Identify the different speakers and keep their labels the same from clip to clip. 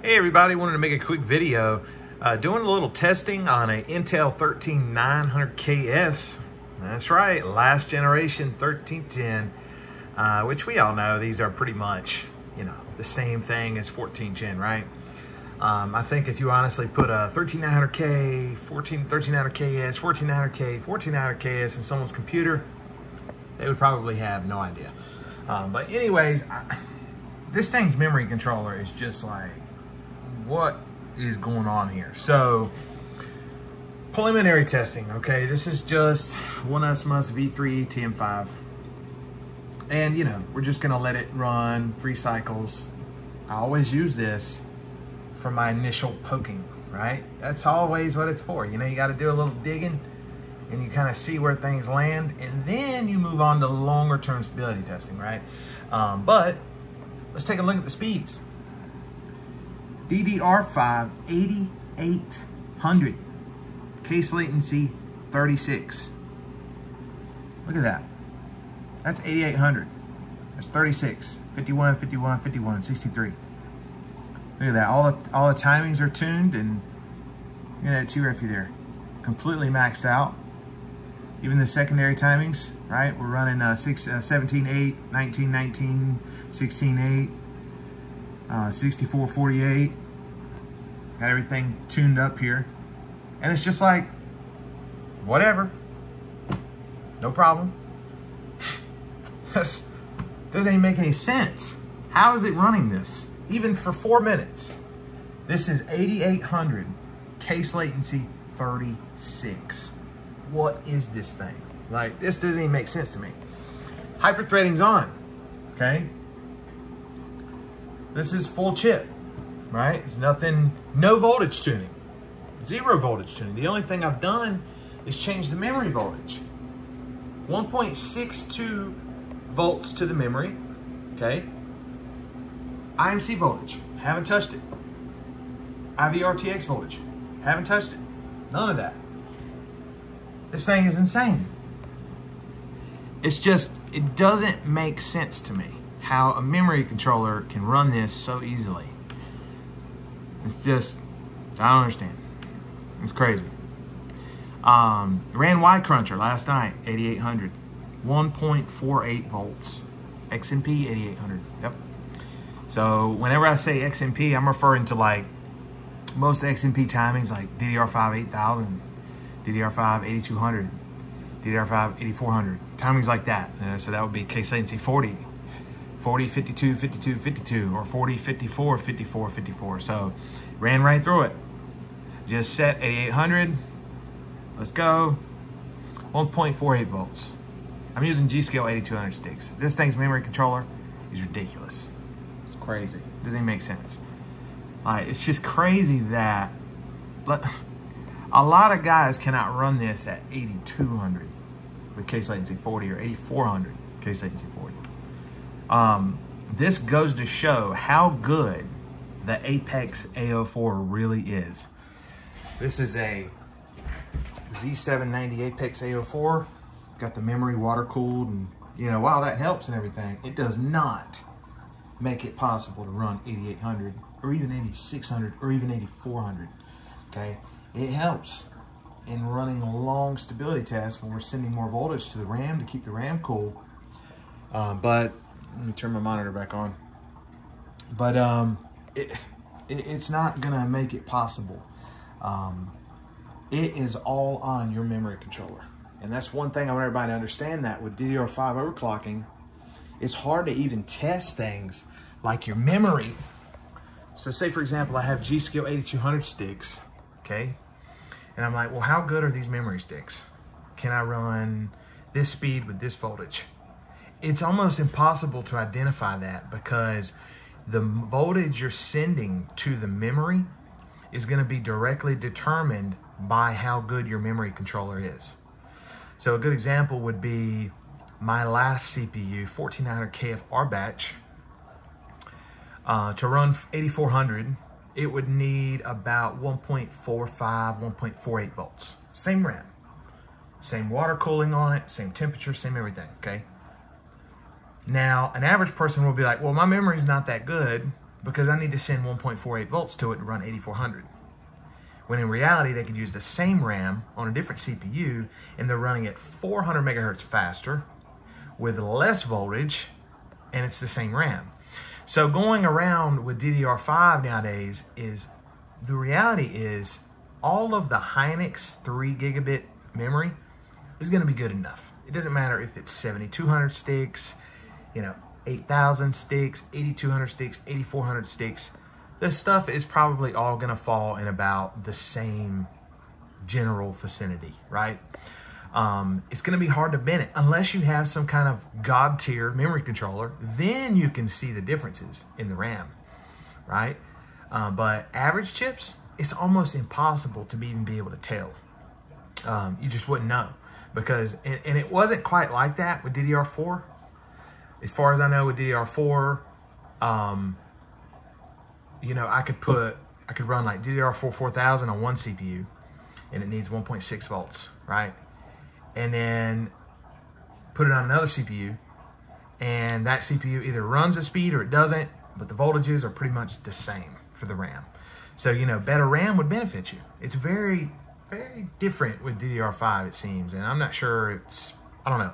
Speaker 1: Hey everybody, wanted to make a quick video doing a little testing on a Intel 13900KS. That's right, last generation 13th gen, which we all know these are pretty much, the same thing as 14th gen, right? I think if you honestly put a 13900K, 13900KS, 14900K, 14900KS in someone's computer, they would probably have no idea. But anyways, this thing's memory controller is just like, what is going on here? So, preliminary testing, okay? This is just 1S V3 TM5. And, we're just gonna let it run 3 cycles. I always use this for my initial poking, right? That's always what it's for. You gotta do a little digging and you kind of see where things land, and then you move on to longer term stability testing, right? But let's take a look at the speeds. DDR5 8800, case latency 36. Look at that. That's 8800. That's 36, 51, 51, 51, 63. Look at that. All the timings are tuned, and look at that T-Refi there. Completely maxed out. Even the secondary timings, right? We're running 17.8, 19.19, 16.8. 6448, got everything tuned up here, and it's just like, whatever, no problem. This doesn't even make any sense. How is it running this, even for 4 minutes? This is 8800, case latency 36. What is this thing? Like, this doesn't even make sense to me. Hyperthreading's on, okay? This is full chip, right? It's nothing, no voltage tuning, 0 voltage tuning. The only thing I've done is change the memory voltage. 1.62 volts to the memory, okay? IMC voltage, haven't touched it. IVRTX voltage, haven't touched it. None of that. This thing is insane. It's just, it doesn't make sense to me how a memory controller can run this so easily. It's just, I don't understand. It's crazy. Ran Y Cruncher last night, 8800, 1.48 volts. XMP 8800, yep. So whenever I say XMP, I'm referring to like most XMP timings, like DDR5 8000, DDR5 8200, DDR5 8400, timings like that. So that would be case latency 40. 40, 52, 52, 52, or 40, 54, 54, 54. So ran right through it. Just set 8800. Let's go. 1.48 volts. I'm using G.Skill 8200 sticks. This thing's memory controller is ridiculous. It's crazy. Doesn't even make sense. It's just crazy that a lot of guys cannot run this at 8200 with case latency 40, or 8400 case latency 40. This goes to show how good the Apex A04 really is. This is a Z790 Apex A04. Got the memory water cooled, and while that helps and everything, it does not make it possible to run 8800 or even 8600 or even 8400. Okay, it helps in running long stability tests when we're sending more voltage to the RAM to keep the RAM cool. But let me turn my monitor back on. But it's not gonna make it possible. It is all on your memory controller. And that's one thing I want everybody to understand, that with DDR5 overclocking, it's hard to even test things like your memory. So say for example, I have G.Skill 8200 sticks, okay? And I'm like, well, how good are these memory sticks? Can I run this speed with this voltage? It's almost impossible to identify that, because the voltage you're sending to the memory is going to be directly determined by how good your memory controller is. So a good example would be my last CPU, 14900KF batch. To run 8400, it would need about 1.45, 1.48 volts. Same RAM, same water cooling on it, same temperature, same everything, okay? Now, an average person will be like, well, my memory's not that good. because I need to send 1.48 volts to it to run 8400. When in reality, they could use the same RAM on a different CPU, and they're running at 400 megahertz faster with less voltage, and it's the same RAM. So going around with DDR5 nowadays is, the reality is all of the Hynix 3 gigabit memory is going to be good enough. It doesn't matter if it's 7200 sticks, 8,000 sticks, 8,200 sticks, 8,400 sticks. This stuff is probably all going to fall in about the same general vicinity, right? It's going to be hard to bend it unless you have some kind of God tier memory controller. Then you can see the differences in the RAM, right? But average chips, it's almost impossible to even be able to tell. You just wouldn't know, because, and it wasn't quite like that with DDR4. As far as I know with DDR4, I could run like DDR4 4000 on one CPU, and it needs 1.6 volts, right? And then put it on another CPU, and that CPU either runs at speed or it doesn't, but the voltages are pretty much the same for the RAM. So, better RAM would benefit you. It's very, very different with DDR5, it seems, and I'm not sure I don't know.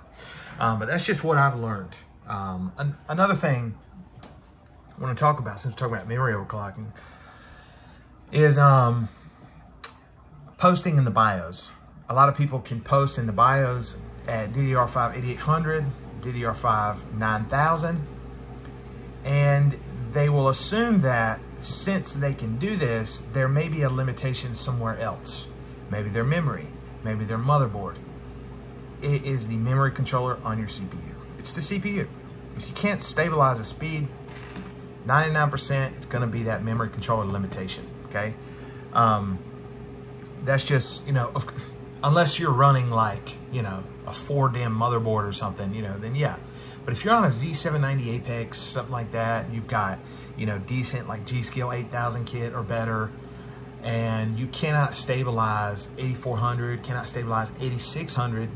Speaker 1: But that's just what I've learned. Another thing I want to talk about, since we're talking about memory overclocking, is posting in the BIOS. A lot of people can post in the BIOS at DDR5 8800, DDR5 9000, and they will assume that since they can do this, there may be a limitation somewhere else. Maybe their memory, maybe their motherboard. It is the memory controller on your CPU. It's the CPU. If you can't stabilize the speed, 99% it's going to be that memory controller limitation, okay? That's just, unless you're running like, a 4-DIMM motherboard or something, then yeah. But if you're on a Z790 Apex, something like that, and you've got, decent like G.Skill 8000 kit or better, and you cannot stabilize 8400, cannot stabilize 8600,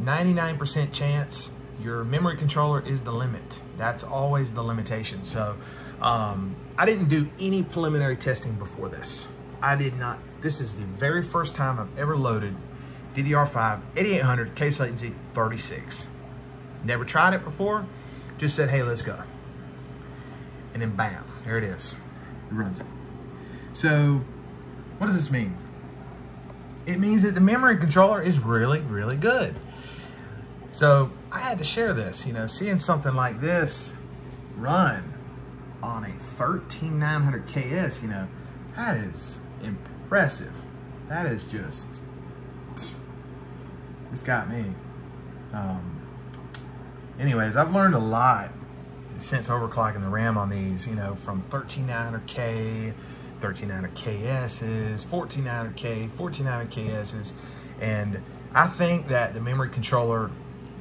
Speaker 1: 99% chance your memory controller is the limit. That's always the limitation. So I didn't do any preliminary testing before this. I did not. This is the very first time I've ever loaded DDR5 8800 case latency 36. Never tried it before. Just said, hey, let's go. And then bam, there it is. It runs it. So what does this mean? It means that the memory controller is really, really good. So I had to share this, seeing something like this run on a 13900 KS, that is impressive. That is just, it's got me. Anyways, I've learned a lot since overclocking the RAM on these, from 13900K, 13900KSs, 14900K, 14900KSs, and I think that the memory controller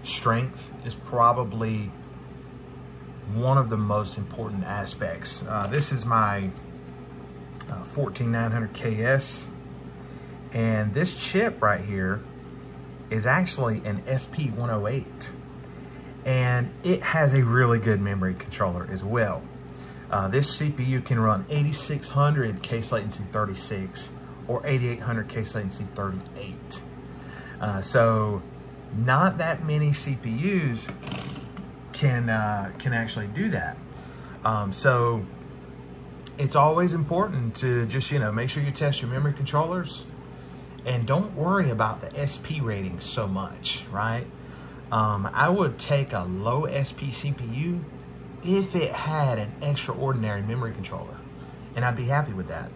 Speaker 1: strength is probably one of the most important aspects. This is my 14900KS, and this chip right here is actually an SP108, and it has a really good memory controller as well. This CPU can run 8600 case latency 36 or 8800 case latency 38. So not that many CPUs can actually do that. So it's always important to just, make sure you test your memory controllers, and don't worry about the SP rating so much, right? I would take a low SP CPU if it had an extraordinary memory controller, and I'd be happy with that.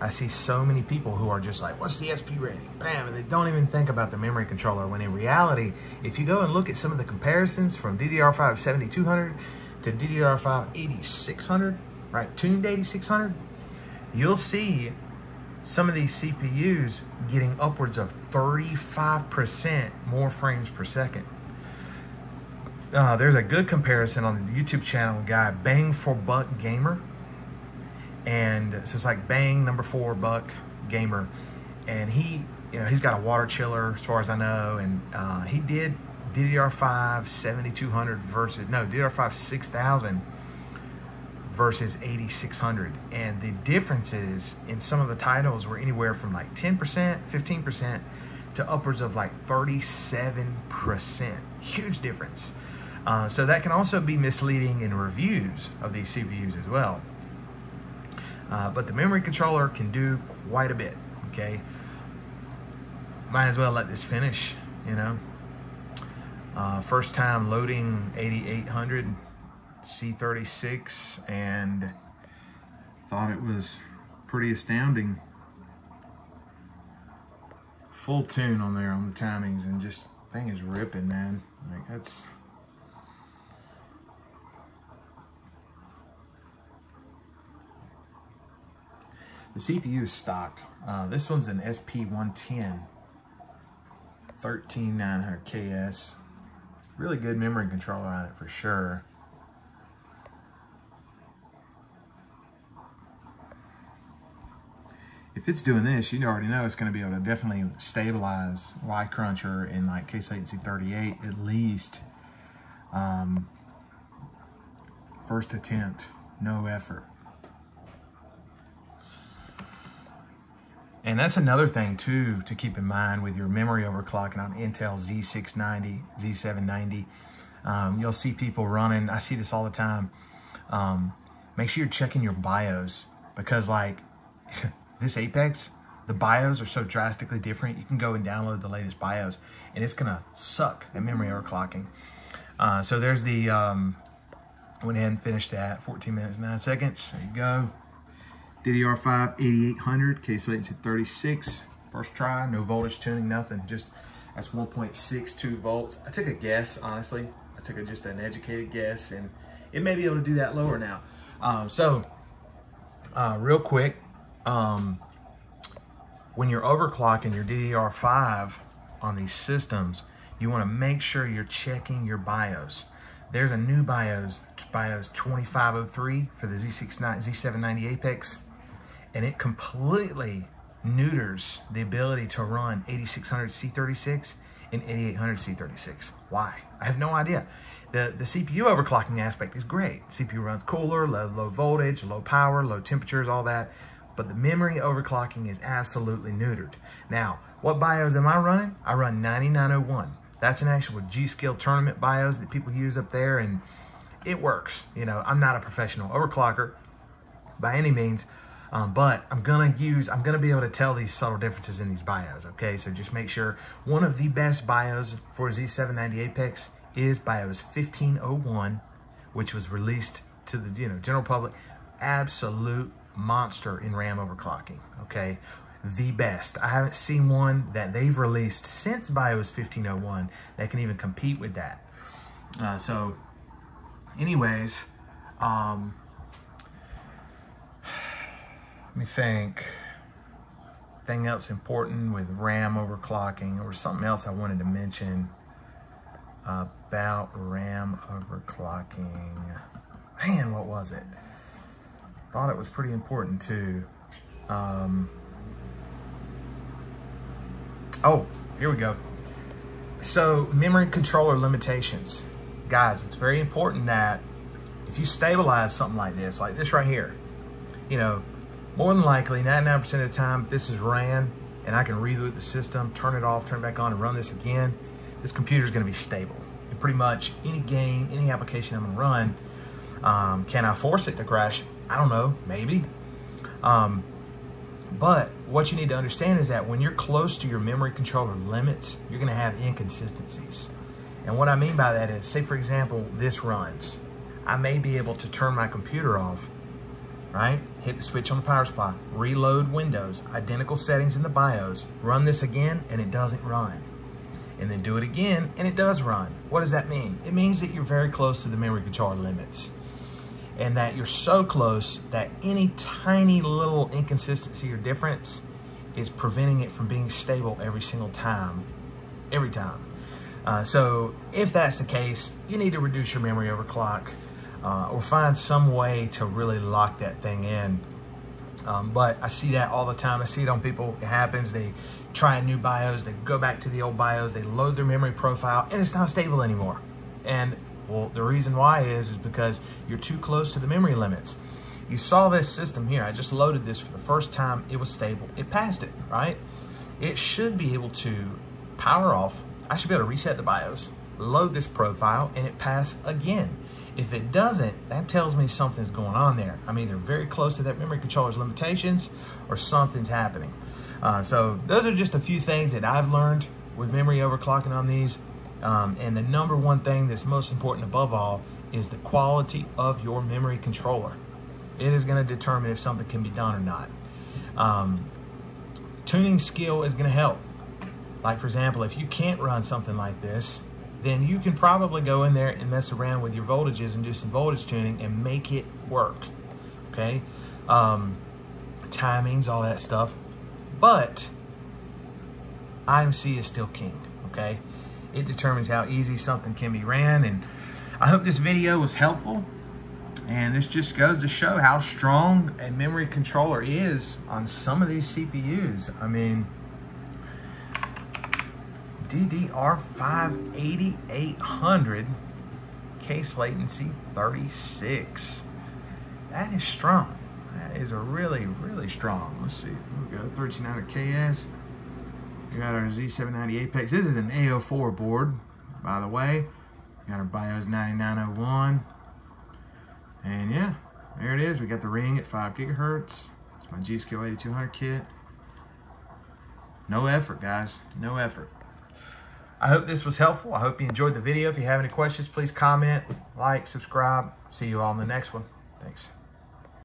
Speaker 1: I see so many people who are just like, what's the SP rating? Bam, and they don't even think about the memory controller, when in reality, if you go and look at some of the comparisons from DDR5 7200 to DDR5 8600, right, tuned 8600, you'll see some of these CPUs getting upwards of 35% more frames per second. There's a good comparison on the YouTube channel guy, Bang for Buck Gamer. And so it's like Bang #4 Buck Gamer, and he's got a water chiller as far as I know, and he did DDR5 7200 versus DDR5 6000 versus 8600. And the differences in some of the titles were anywhere from like 10%, 15% to upwards of like 37%. Huge difference. So that can also be misleading in reviews of these CPUs as well. But the memory controller can do quite a bit, okay? Might as well let this finish, you know? First time loading 8800 C36 and thought it was pretty astounding. Full tune on there on the timings, and just thing is ripping, man. Like that's the CPU is stock. This one's an SP110 13900KS. Really good memory controller on it for sure. If it's doing this, you already know it's going to be able to definitely stabilize Y Cruncher in like case latency 38 at least. First attempt, no effort. And that's another thing too to keep in mind with your memory overclocking on Intel Z690, Z790. You'll see people running, I see this all the time. Make sure you're checking your BIOS, because like this Apex, the BIOS are so drastically different. You can go and download the latest BIOS and it's gonna suck at memory overclocking. So there's the, went ahead and finished that, 14 minutes, 9 seconds, there you go. DDR5 8800, case latency 36, first try, no voltage tuning, nothing, just that's 1.62 volts. I took a guess, honestly. I took just an educated guess, and it may be able to do that lower now. Real quick, when you're overclocking your DDR5 on these systems, you want to make sure you're checking your BIOS. There's a new BIOS 2503 for the Z790 Apex, and it completely neuters the ability to run 8600 C36 and 8800 C36. Why? I have no idea. The CPU overclocking aspect is great. CPU runs cooler, low voltage, low power, low temperatures, all that. But the memory overclocking is absolutely neutered. Now, what BIOS am I running? I run 9901. That's an actual G.Skill tournament BIOS that people use up there, and it works. You know, I'm not a professional overclocker by any means, but I'm gonna be able to tell these subtle differences in these BIOS, okay? So just make sure. One of the best BIOS for Z790 Apex is BIOS 1501, which was released to the general public. Absolute monster in RAM overclocking, okay? The best. I haven't seen one that they've released since BIOS 1501 that can even compete with that. So anyways, let me think. Thing else important with RAM overclocking, or something else I wanted to mention about RAM overclocking. Man, what was it? Thought it was pretty important too. Oh, here we go. So memory controller limitations. Guys, it's very important that if you stabilize something like this right here, more than likely 99% of the time this is ran and I can reboot the system, turn it off, turn it back on and run this again, this computer is gonna be stable. And pretty much any game, any application I'm gonna run, can I force it to crash? I don't know, maybe. But what you need to understand is that when you're close to your memory controller limits, you're gonna have inconsistencies. And what I mean by that is, say for example, this runs. I may be able to turn my computer off, right? Hit the switch on the power supply, reload Windows, identical settings in the BIOS, run this again and it doesn't run. And then do it again and it does run. What does that mean? It means that you're very close to the memory controller limits. And that you're so close that any tiny little inconsistency or difference is preventing it from being stable every single time. Every time. So if that's the case, you need to reduce your memory overclock or find some way to really lock that thing in. But I see that all the time. I see it on people. It happens. They try a new BIOS. They go back to the old BIOS. They load their memory profile and it's not stable anymore. And Well, the reason why is because you're too close to the memory limits. You saw this system here. I just loaded this for the first time. It was stable. It passed it, right? It should be able to power off. I should be able to reset the BIOS, load this profile, and it pass again. If it doesn't, that tells me something's going on there. I'm either very close to that memory controller's limitations or something's happening. So those are just a few things that I've learned with memory overclocking on these. And the number one thing that's most important above all is the quality of your memory controller. It is going to determine if something can be done or not. Tuning skill is going to help. Like, for example, if you can't run something like this, then you can probably go in there and mess around with your voltages and do some voltage tuning and make it work, okay? Timings, all that stuff. But IMC is still king, okay? It determines how easy something can be ran, and I hope this video was helpful. And this just goes to show how strong a memory controller is on some of these CPUs. I mean, DDR5 8800, case latency 36. That is strong. That is a really, really strong. Let's see. We got 13900 KS. We got our Z790 Apex. This is an A04 board, by the way. We got our BIOS 9901. And yeah, there it is. We got the ring at 5 gigahertz. It's my G.Skill 8200 kit. No effort, guys. No effort. I hope this was helpful. I hope you enjoyed the video. If you have any questions, please comment, like, subscribe. See you all in the next one. Thanks.